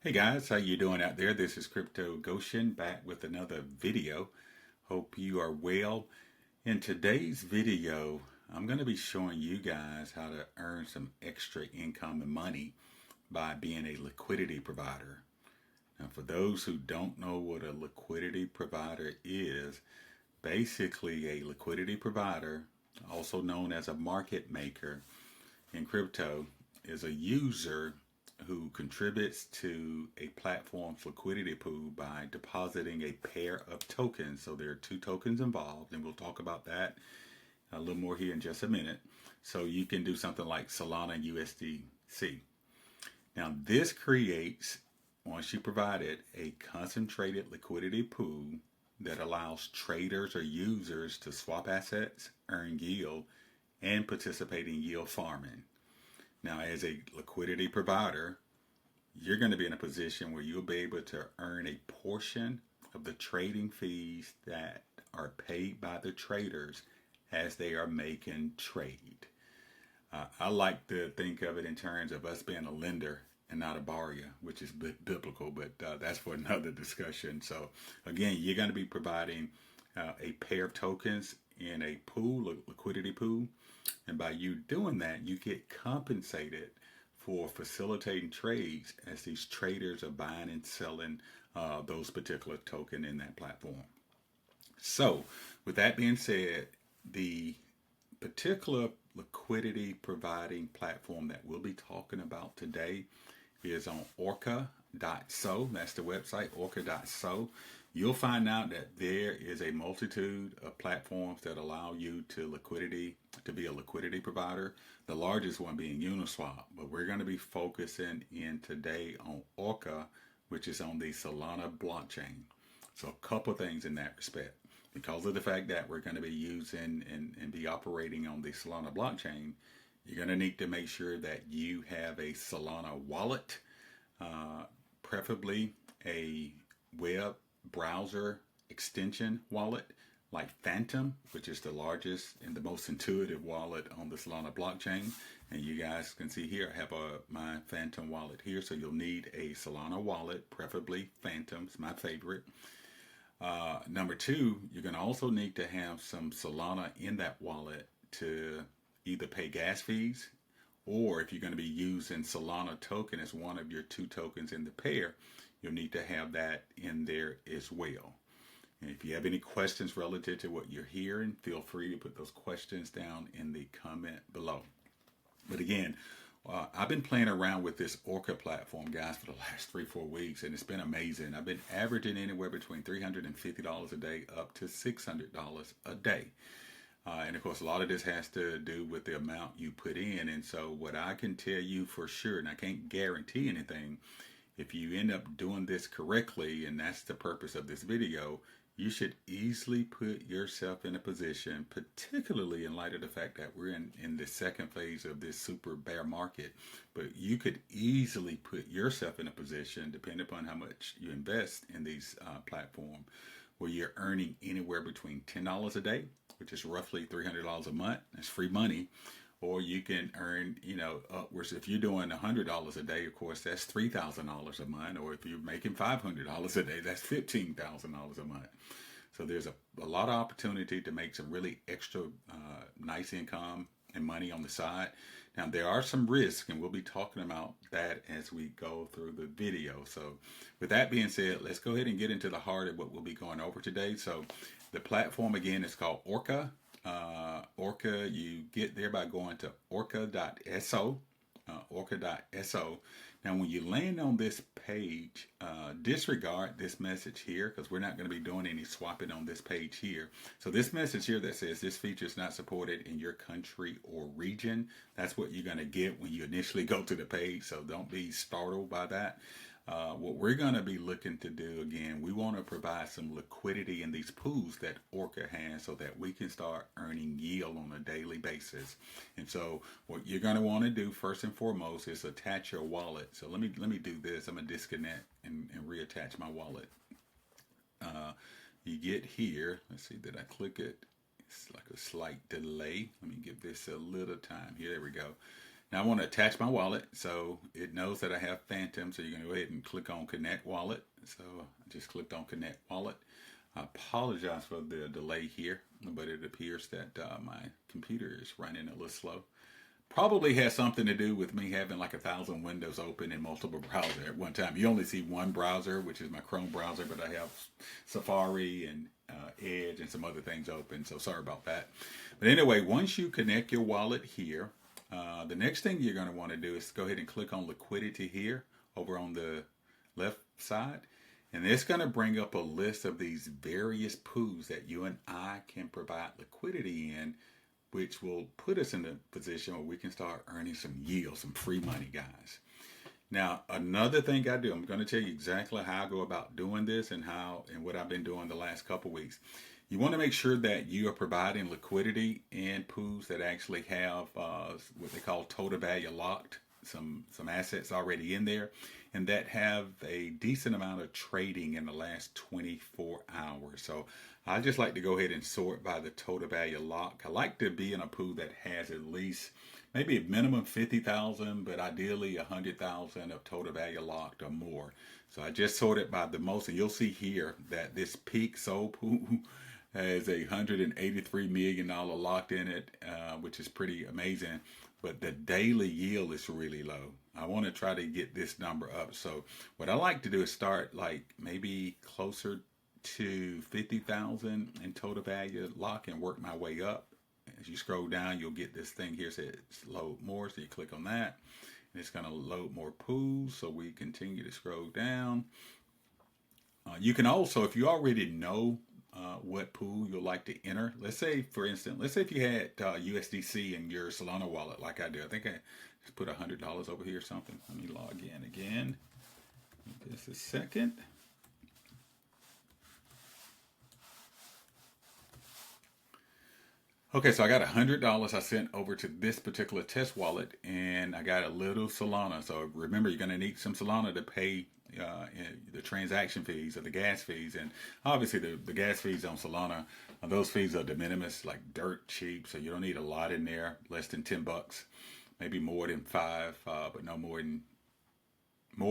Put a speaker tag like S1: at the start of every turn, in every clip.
S1: Hey guys, how you doing out there? This is Crypto Goshen back with another video. Hope you are well. In today's video, I'm going to be showing you guys how to earn some extra income and money by being a liquidity provider. Now, for those who don't know what a liquidity provider is, basically a liquidity provider, also known as a market maker in crypto, is a user who contributes to a platform's liquidity pool by depositing a pair of tokens. So there are two tokens involved, and we'll talk about that a little more here in just a minute. So you can do something like Solana USDC. Now, this creates, once you provide it, a concentrated liquidity pool that allows traders or users to swap assets, earn yield, and participate in yield farming. Now, as a liquidity provider, you're going to be in a position where you'll be able to earn a portion of the trading fees that are paid by the traders as they are making trade. I like to think of it in terms of us being a lender and not a borrower, which is biblical, but that's for another discussion. So, again, you're going to be providing a pair of tokens in a pool, a liquidity pool. And by you doing that, you get compensated for facilitating trades as these traders are buying and selling those particular token in that platform. So, with that being said, the particular liquidity providing platform that we'll be talking about today is on Orca.so. That's the website, Orca.so. You'll find out that there is a multitude of platforms that allow you to be a liquidity provider. The largest one being Uniswap, but we're going to be focusing in today on Orca, which is on the Solana blockchain. So a couple things in that respect. Because of the fact that we're going to be using and be operating on the Solana blockchain, you're going to need to make sure that you have a Solana wallet, preferably a web browser extension wallet like Phantom, which is the largest and the most intuitive wallet on the Solana blockchain. And you guys can see here, I have my Phantom wallet here. So you'll need a Solana wallet, preferably Phantom. It's my favorite. Number two, you're going to also need to have some Solana in that wallet to either pay gas fees, or if you're going to be using Solana token as one of your two tokens in the pair, you'll need to have that in there as well. And if you have any questions relative to what you're hearing, feel free to put those questions down in the comment below. But again, I've been playing around with this Orca platform, guys, for the last 3-4 weeks, and it's been amazing. I've been averaging anywhere between $350 a day up to $600 a day. And of course, a lot of this has to do with the amount you put in. And so what I can tell you for sure, and I can't guarantee anything, if you end up doing this correctly, and that's the purpose of this video, you should easily put yourself in a position, particularly in light of the fact that we're in the second phase of this super bear market, but you could easily put yourself in a position, depending upon how much you invest in these platforms, where you're earning anywhere between $10 a day, which is roughly $300 a month. That's free money. Or you can earn, upwards. If you're doing $100 a day, of course, that's $3,000 a month. Or if you're making $500 a day, that's $15,000 a month. So there's a lot of opportunity to make some really extra nice income and money on the side. Now, there are some risks, and we'll be talking about that as we go through the video. So with that being said, let's go ahead and get into the heart of what we'll be going over today. So the platform, again, is called Orca. Orca, you get there by going to Orca.so. Orca.so. Now, when you land on this page, disregard this message here, because we're not going to be doing any swapping on this page here. So this message here that says this feature is not supported in your country or region, that's what you're going to get when you initially go to the page. So don't be startled by that. What we're going to be looking to do, again, we want to provide some liquidity in these pools that Orca has so that we can start earning yield on a daily basis. And so what you're going to want to do first and foremost is attach your wallet. So let me do this. I'm going to disconnect and reattach my wallet. You get here. Let's see, did I click it? It's like a slight delay. Let me give this a little time here. There we go. Now I want to attach my wallet, so it knows that I have Phantom. So you're going to go ahead and click on Connect Wallet. So I just clicked on Connect Wallet. I apologize for the delay here, but it appears that my computer is running a little slow. Probably has something to do with me having like 1,000 windows open in multiple browsers at one time. You only see one browser, which is my Chrome browser, but I have Safari and Edge and some other things open, so sorry about that. But anyway, once you connect your wallet here, the next thing you're going to want to do is go ahead and click on Liquidity here over on the left side. And it's going to bring up a list of these various pools that you and I can provide liquidity in, which will put us in a position where we can start earning some yield, some free money, guys. Now, another thing I do, I'm going to tell you exactly how I go about doing this and what I've been doing the last couple weeks. You want to make sure that you are providing liquidity in pools that actually have what they call total value locked, some assets already in there, and that have a decent amount of trading in the last 24 hours. So I just like to go ahead and sort by the total value lock. I like to be in a pool that has at least maybe a minimum 50,000, but ideally 100,000 of total value locked or more. So I just sorted by the most, and you'll see here that this peak soul pool has $183 million locked in it, which is pretty amazing. But the daily yield is really low. I want to try to get this number up. So what I like to do is start like maybe closer to 50,000 in total value lock and work my way up. As you scroll down, you'll get this thing here says load more. So you click on that and it's going to load more pools. So we continue to scroll down. You can also, if you already know what pool you'll like to enter. Let's say, for instance, if you had USDC in your Solana wallet like I do. I think I just put $100 over here or something. Let me log in again. Just a second. Okay, so I got $100 I sent over to this particular test wallet, and I got a little Solana. So remember, you're going to need some Solana to pay the transaction fees or the gas fees, and obviously the gas fees on Solana, those fees are de minimis, like dirt cheap, so you don't need a lot in there, less than $10, maybe more than five, but no more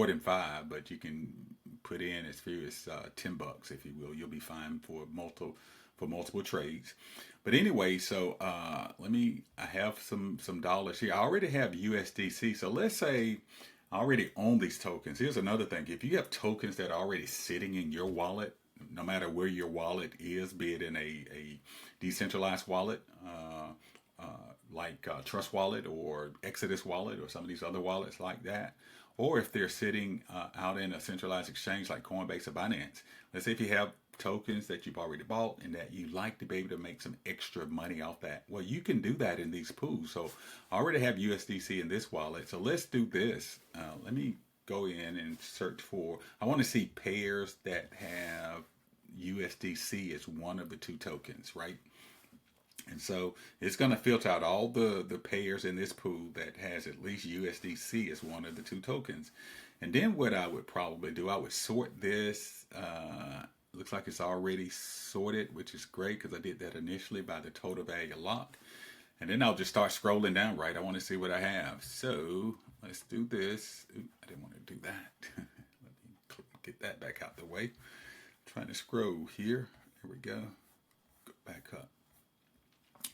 S1: than five, but you can put in as few as $10, if you will. You'll be fine for multiple trades. But anyway, so I have some dollars here. I already have USDC, so let's say I already own these tokens. Here's another thing. If you have tokens that are already sitting in your wallet, no matter where your wallet is, be it in a decentralized wallet, like Trust Wallet or Exodus Wallet or some of these other wallets like that, or if they're sitting out in a centralized exchange like Coinbase or Binance. Let's say if you have tokens that you've already bought and that you like to be able to make some extra money off that, well, you can do that in these pools. So I already have USDC in this wallet, so let's do this. Let me go in and search for, I want to see pairs that have USDC as one of the two tokens, right? And so it's going to filter out all the pairs in this pool that has at least USDC as one of the two tokens. And then what I would probably do, I would sort this. Looks like it's already sorted, which is great because I did that initially by the total value lock. And then I'll just start scrolling down, right? I want to see what I have. So let's do this. Ooh, I didn't want to do that. Let me get that back out the way. I'm trying to scroll here. Here we go. Go back up.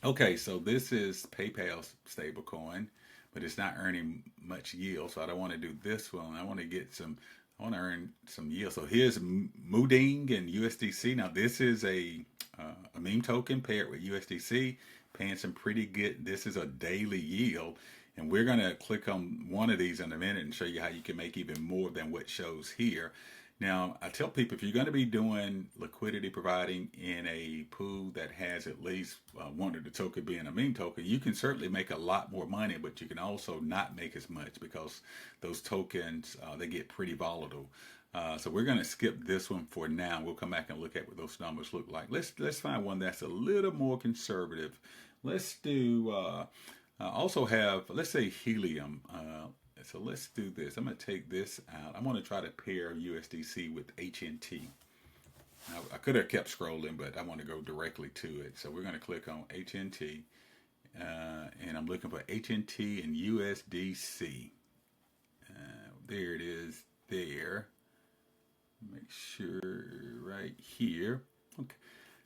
S1: Okay, so this is PayPal's stablecoin, but it's not earning much yield. So I don't want to do this one. I want to earn some yield. So here's Mooding and USDC. Now this is a meme token paired with USDC, paying some pretty good. This is a daily yield, and we're gonna click on one of these in a minute and show you how you can make even more than what shows here. Now, I tell people, if you're going to be doing liquidity providing in a pool that has at least one of the token being a meme token, you can certainly make a lot more money, but you can also not make as much because those tokens, they get pretty volatile. So we're going to skip this one for now. We'll come back and look at what those numbers look like. Let's find one that's a little more conservative. Let's do, also have, let's say Helium. So let's do this. I'm going to take this out. I'm going to try to pair USDC with HNT. Now, I could have kept scrolling, but I want to go directly to it. So we're going to click on HNT. and I'm looking for HNT and USDC. There it is there. Make sure right here. Okay.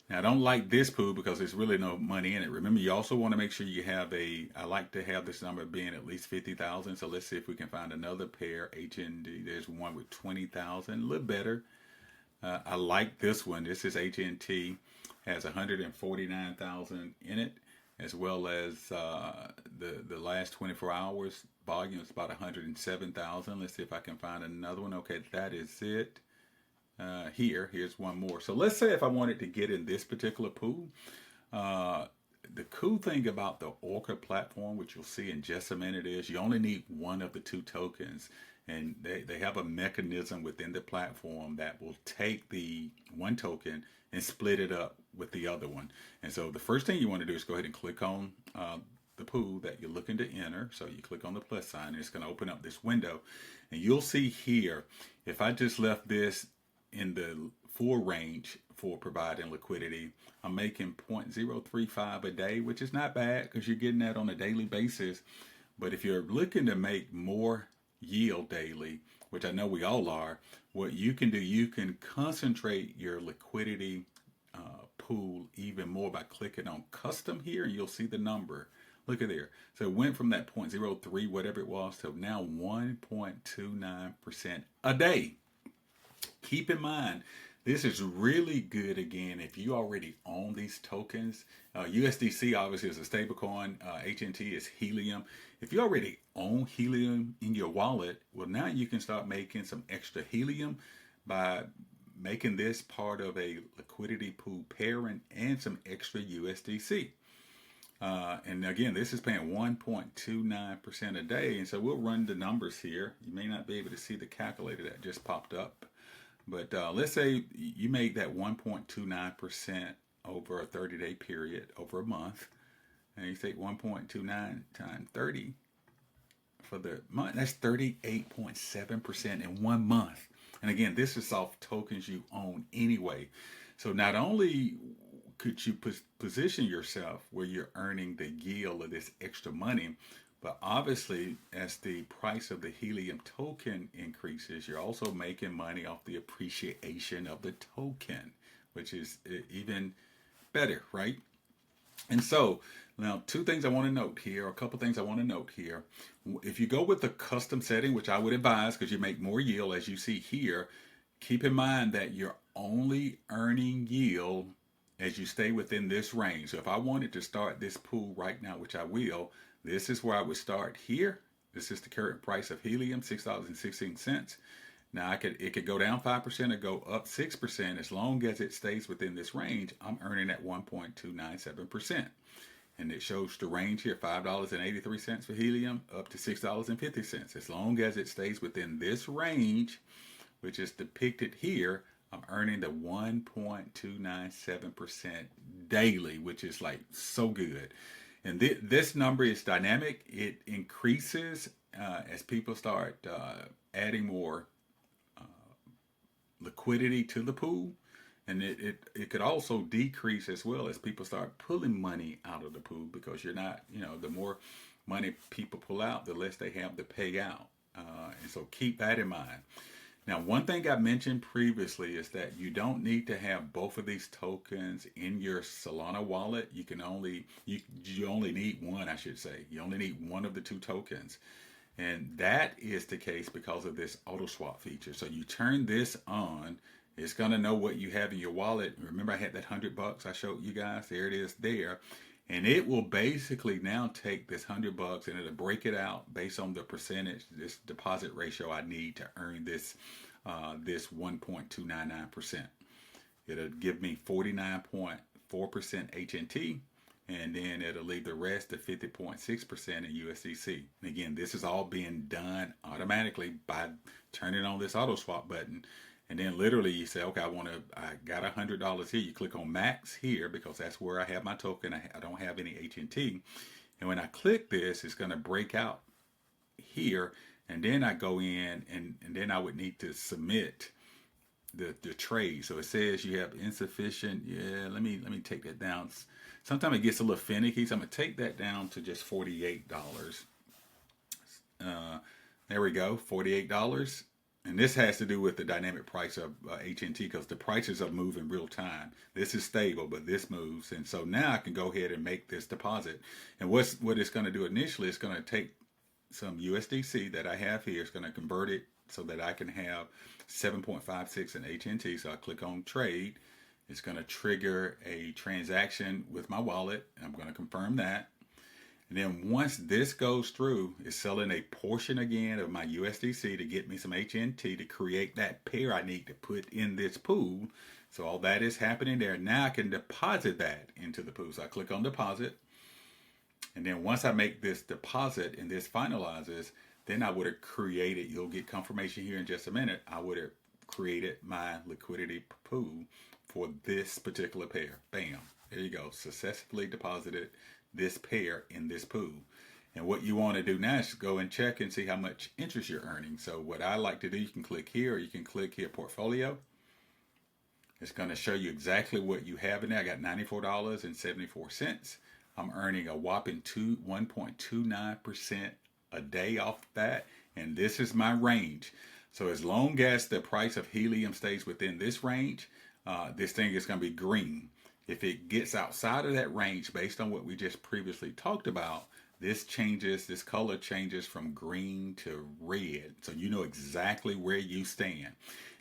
S1: Now I don't like this pool because there's really no money in it. Remember, you also want to make sure you have I like to have this number being at least 50,000. So let's see if we can find another pair. HND, there's one with 20,000, a little better. I like this one. This is HNT, has 149,000 in it, as well as the last 24 hours volume is about 107,000. Let's see if I can find another one. Okay, that is it. Here's one more. So let's say if I wanted to get in this particular pool, the cool thing about the Orca platform, which you'll see in just a minute, is you only need one of the two tokens. And they have a mechanism within the platform that will take the one token and split it up with the other one. And so the first thing you want to do is go ahead and click on the pool that you're looking to enter. So you click on the plus sign, and it's going to open up this window. And you'll see here, if I just left this in the full range for providing liquidity, I'm making 0.035 a day, which is not bad because you're getting that on a daily basis. But if you're looking to make more yield daily, which I know we all are, what you can do, you can concentrate your liquidity pool even more by clicking on custom here, and you'll see the number. Look at there. So it went from that 0.03, whatever it was, to now 1.29% a day. Keep in mind, this is really good, again, if you already own these tokens. USDC obviously is a stablecoin. HNT is Helium. If you already own Helium in your wallet, well, now you can start making some extra Helium by making this part of a liquidity pool pairing and some extra USDC. And again, this is paying 1.29% a day. And so we'll run the numbers here. You may not be able to see the calculator that just popped up. But let's say you make that 1.29% over a 30-day period, over a month. And you take 1.29 times 30 for the month. That's 38.7% in 1 month. And again, this is off tokens you own anyway. So not only could you position yourself where you're earning the yield of this extra money, but obviously, as the price of the Helium token increases, you're also making money off the appreciation of the token, which is even better, right? And so, now two things I want to note here, a couple things I want to note here. If you go with the custom setting, which I would advise because you make more yield, as you see here, keep in mind that you're only earning yield as you stay within this range. So if I wanted to start this pool right now, which I will, this is where I would start here. This is the current price of Helium, $6.16. Now it could go down 5% or go up 6%. As long as it stays within this range, I'm earning at 1.297%. And it shows the range here, $5.83 for Helium up to $6.50. As long as it stays within this range, which is depicted here, I'm earning the 1.297% daily, which is like so good. And this number is dynamic. It increases as people start adding more liquidity to the pool. And it could also decrease as well as people start pulling money out of the pool, because you're not, the more money people pull out, the less they have to pay out. And so keep that in mind. Now, one thing I mentioned previously is that you don't need to have both of these tokens in your Solana wallet. You only need one, I should say. You only need one of the two tokens. And that is the case because of this auto swap feature. So you turn this on, it's going to know what you have in your wallet. Remember I had that $100 I showed you guys? There it is there. And it will basically now take this $100 and it'll break it out based on the percentage, this deposit ratio I need to earn this 1.299%. It'll give me 49.4% HNT, and then it'll leave the rest of 50.6% in USDC. And again, this is all being done automatically by turning on this auto swap button. And then literally you say, okay, I got $100 here. You click on max here because that's where I have my token. I don't have any HNT. And when I click this, it's going to break out here. And then I go in and then I would need to submit the trade. So it says you have insufficient. Yeah, let me take that down. sometimes it gets a little finicky, so I'm going to take that down to just $48. There we go, $48. And this has to do with the dynamic price of HNT, because the prices are moving real time. This is stable, but this moves. And so now I can go ahead and make this deposit. And what it's going to do initially, it's going to take some USDC that I have here. It's going to convert it so that I can have 7.56 in HNT. So I click on trade. It's going to trigger a transaction with my wallet. I'm going to confirm that. And then once this goes through, it's selling a portion again of my USDC to get me some HNT to create that pair I need to put in this pool. So all that is happening there. Now I can deposit that into the pool. So I click on deposit. And then once I make this deposit and this finalizes, then I would have created, you'll get confirmation here in just a minute, I would have created my liquidity pool for this particular pair. Bam. There you go. Successfully deposited this pair in this pool. And what you want to do now is go and check and see how much interest you're earning. So what I like to do, you can click here, or you can click here, portfolio. It's going to show you exactly what you have in there. I got $94.74. I'm earning a whopping 1.29% a day off that. And this is my range. So as long as the price of helium stays within this range, this thing is going to be green. If it gets outside of that range, based on what we just previously talked about, this color changes from green to red. So you know exactly where you stand.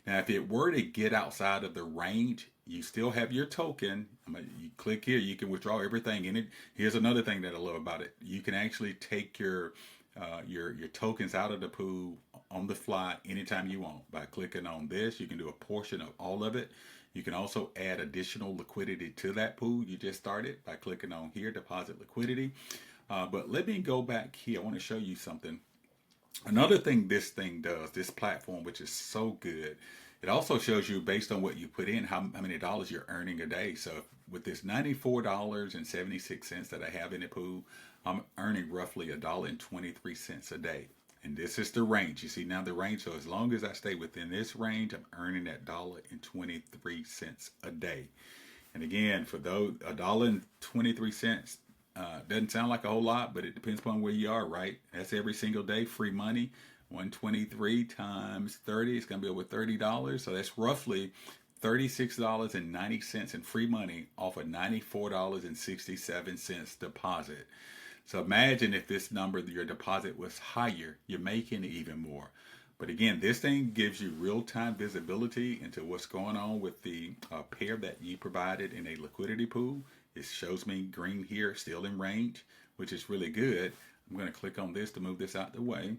S1: Now, if it were to get outside of the range, you still have your token. You click here, you can withdraw everything in it. Here's another thing that I love about it. You can actually take your tokens out of the pool on the fly anytime you want. By clicking on this, you can do a portion of all of it. You can also add additional liquidity to that pool you just started by clicking on here, deposit liquidity. But let me go back here. I want to show you something. Another thing this thing does, this platform, which is so good, it also shows you based on what you put in, how many dollars you're earning a day. So with this $94.76 that I have in the pool, I'm earning roughly $1.23 a day. And this is the range. You see now the range. So as long as I stay within this range, I'm earning that $1.23 a day. And again, for those $1.23 doesn't sound like a whole lot, but it depends upon where you are, right? That's every single day, free money. 123 times 30 is going to be over $30. So that's roughly $36.90 in free money off a $94.67 deposit. So imagine if this number, your deposit was higher, you're making even more. But again, this thing gives you real-time visibility into what's going on with the pair that you provided in a liquidity pool. It shows me green here, still in range, which is really good. I'm going to click on this to move this out the way.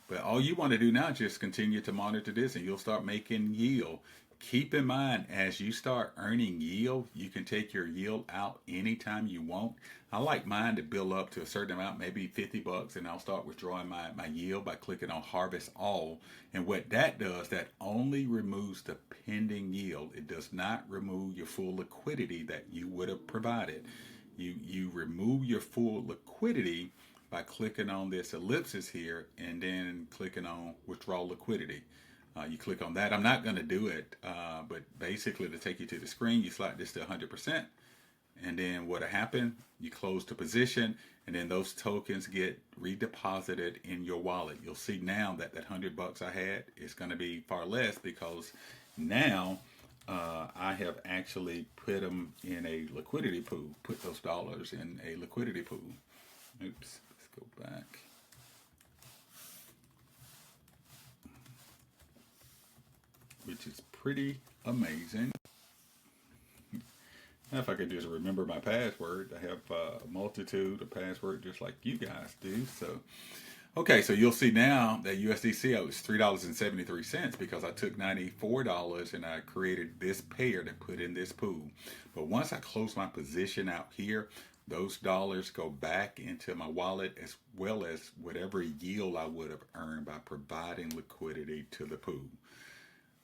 S1: But all you want to do now is just continue to monitor this, and you'll start making yield. Keep in mind, as you start earning yield, you can take your yield out anytime you want. I like mine to build up to a certain amount, maybe $50, and I'll start withdrawing my yield by clicking on Harvest All. And what that does, that only removes the pending yield. It does not remove your full liquidity that you would have provided. You remove your full liquidity by clicking on this ellipsis here and then clicking on Withdraw Liquidity. You click on that. I'm not going to do it, but basically to take you to the screen, you slide this to 100%. And then what'll happen, you close the position, and then those tokens get redeposited in your wallet. You'll see now that that $100 I had is going to be far less, because now I have actually put them in a liquidity pool, put those dollars in a liquidity pool. Oops, let's go back. Which is pretty amazing. If I could just remember my password, I have a multitude of passwords just like you guys do. So, okay, so you'll see now that USDC was $3.73 because I took $94 and I created this pair to put in this pool. But once I close my position out here, those dollars go back into my wallet, as well as whatever yield I would have earned by providing liquidity to the pool.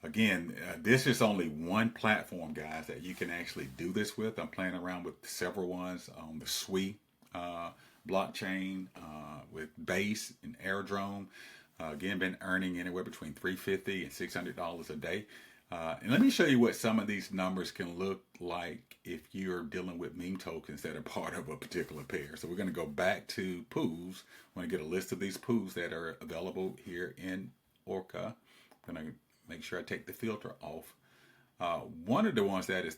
S1: Again, this is only one platform, guys, that you can actually do this with. I'm playing around with several ones on the Koii blockchain, with Base and Airdrome. Again, been earning anywhere between $350 and $600 a day. And let me show you what some of these numbers can look like if you're dealing with meme tokens that are part of a particular pair. So we're going to go back to pools. I want to get a list of these pools that are available here in Orca. I'm going to make sure I take the filter off. One of the ones that has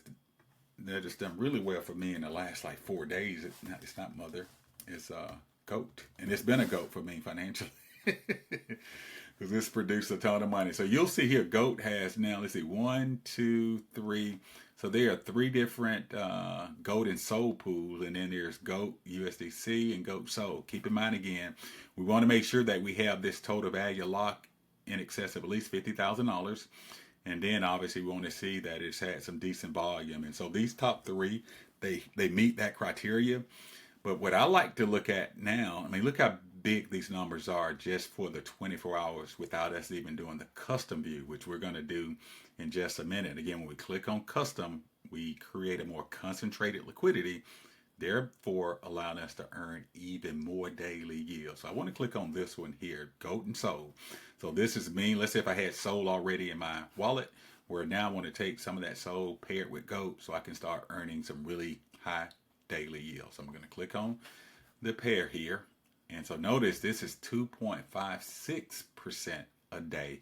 S1: done really well for me in the last like 4 days. It's not Mother. It's Goat, and it's been a goat for me financially. Because this produced a ton of money. So you'll see here, Goat has now, let's see, 1, 2, 3. So there are 3 different Goat and Soul pools, and then there's Goat USDC and Goat Soul. Keep in mind again, we want to make sure that we have this total value lock in excess of at least $50,000. And then obviously we want to see that it's had some decent volume. And so these top 3, they meet that criteria. But what I like to look at now, I mean, look how big these numbers are just for the 24 hours without us even doing the custom view, which we're going to do in just a minute. Again, when we click on custom, we create a more concentrated liquidity, therefore allowing us to earn even more daily yield. So I want to click on this one here, Goat and Soul. So this is me. Let's say if I had Soul already in my wallet, where now I want to take some of that Soul paired with Goat so I can start earning some really high daily yield. So I'm going to click on the pair here. And so notice this is 2.56% a day.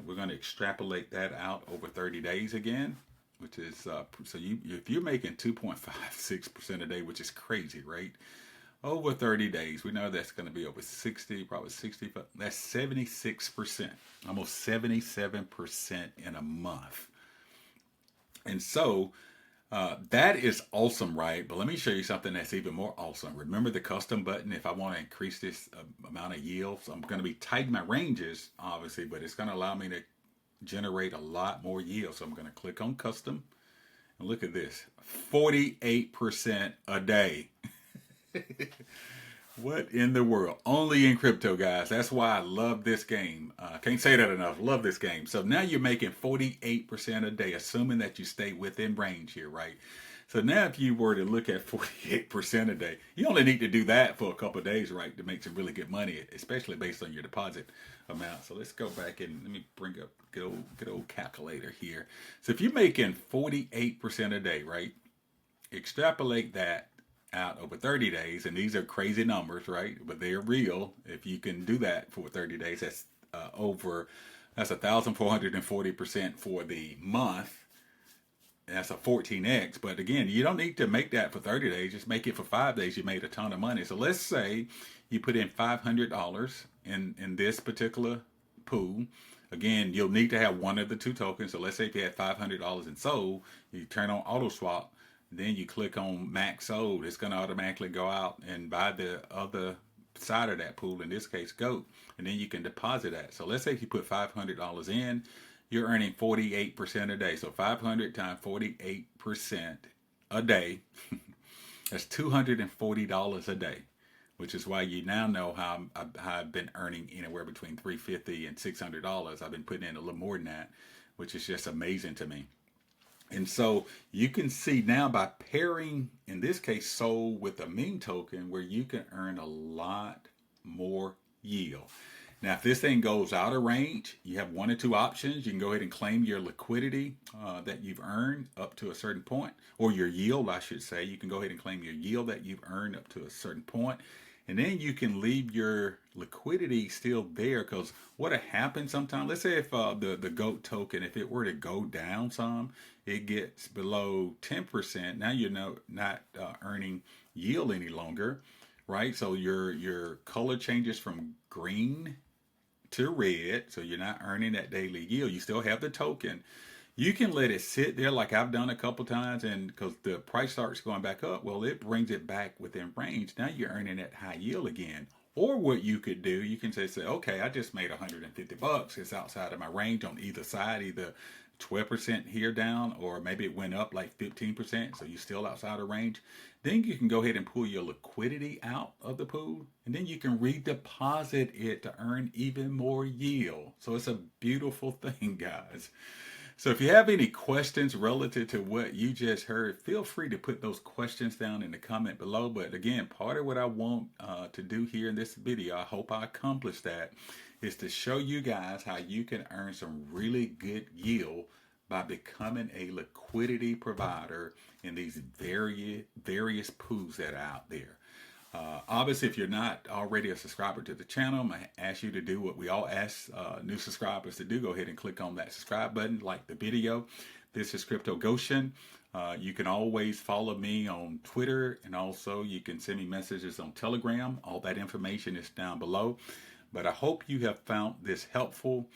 S1: We're going to extrapolate that out over 30 days again, which is, so if you're making 2.56% a day, which is crazy, right? Over 30 days, we know that's going to be over 60, probably 60, that's 76%, almost 77% in a month. And so, that is awesome, right? But let me show you something that's even more awesome. Remember the custom button if I want to increase this amount of yield. So I'm going to be tightening my ranges, obviously, but it's going to allow me to generate a lot more yield. So I'm going to click on custom. And look at this, 48% a day. What in the world? Only in crypto, guys. That's why I love this game. Can't say that enough. Love this game. So now you're making 48% a day, assuming that you stay within range here, right? So now if you were to look at 48% a day, you only need to do that for a couple of days, right, to make some really good money, especially based on your deposit amount. So let's go back and let me bring up good old calculator here. So if you're making 48% a day, right, extrapolate that out over 30 days, and these are crazy numbers, right? But they're real. If you can do that for 30 days, that's that's 1,440% for the month. That's a 14x. But again, you don't need to make that for 30 days. Just make it for 5 days. You made a ton of money. So let's say you put in $500 in this particular pool. Again, you'll need to have one of the 2 tokens. So let's say if you had $500 in Soul, you turn on auto swap. Then you click on max sold. It's going to automatically go out and buy the other side of that pool, in this case Goat, and then you can deposit that. So let's say if you put $500 in, you're earning 48% a day. So 500 times 48% a day, that's $240 a day, which is why you now know how I've been earning anywhere between $350 and $600. I've been putting in a little more than that, which is just amazing to me. And so you can see now by pairing, in this case, Soul with a meme token, where you can earn a lot more yield. Now, if this thing goes out of range, you have 1 or 2 options. You can go ahead and claim your liquidity that you've earned up to a certain point, or your yield, I should say. You can go ahead and claim your yield that you've earned up to a certain point. And then you can leave your liquidity still there, because what happens sometimes, let's say if the GOAT token, if it were to go down some, it gets below 10%. Now you're not earning yield any longer, right? So your color changes from green to red, so you're not earning that daily yield. You still have the token. You can let it sit there like I've done a couple times, and because the price starts going back up, well, it brings it back within range. Now you're earning that high yield again. Or what you could do, you can say, okay, I just made $150. It's outside of my range on either side, either 12% here down, or maybe it went up like 15%, so you're still outside of range. Then you can go ahead and pull your liquidity out of the pool, and then you can redeposit it to earn even more yield. So it's a beautiful thing, guys. So if you have any questions relative to what you just heard, feel free to put those questions down in the comment below. But again, part of what I want to do here in this video, I hope I accomplished that, is to show you guys how you can earn some really good yield by becoming a liquidity provider in these various pools that are out there. Obviously, if you're not already a subscriber to the channel, I'm going to ask you to do what we all ask new subscribers to do. Go ahead and click on that subscribe button, like the video. This is Crypto Goshen. You can always follow me on Twitter, and also you can send me messages on Telegram. All that information is down below. But I hope you have found this helpful.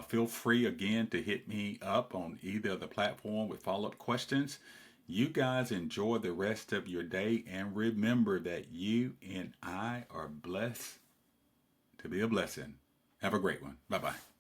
S1: Feel free again to hit me up on either of the platform with follow-up questions. You guys enjoy the rest of your day, and remember that you and I are blessed to be a blessing. Have a great one. Bye-bye.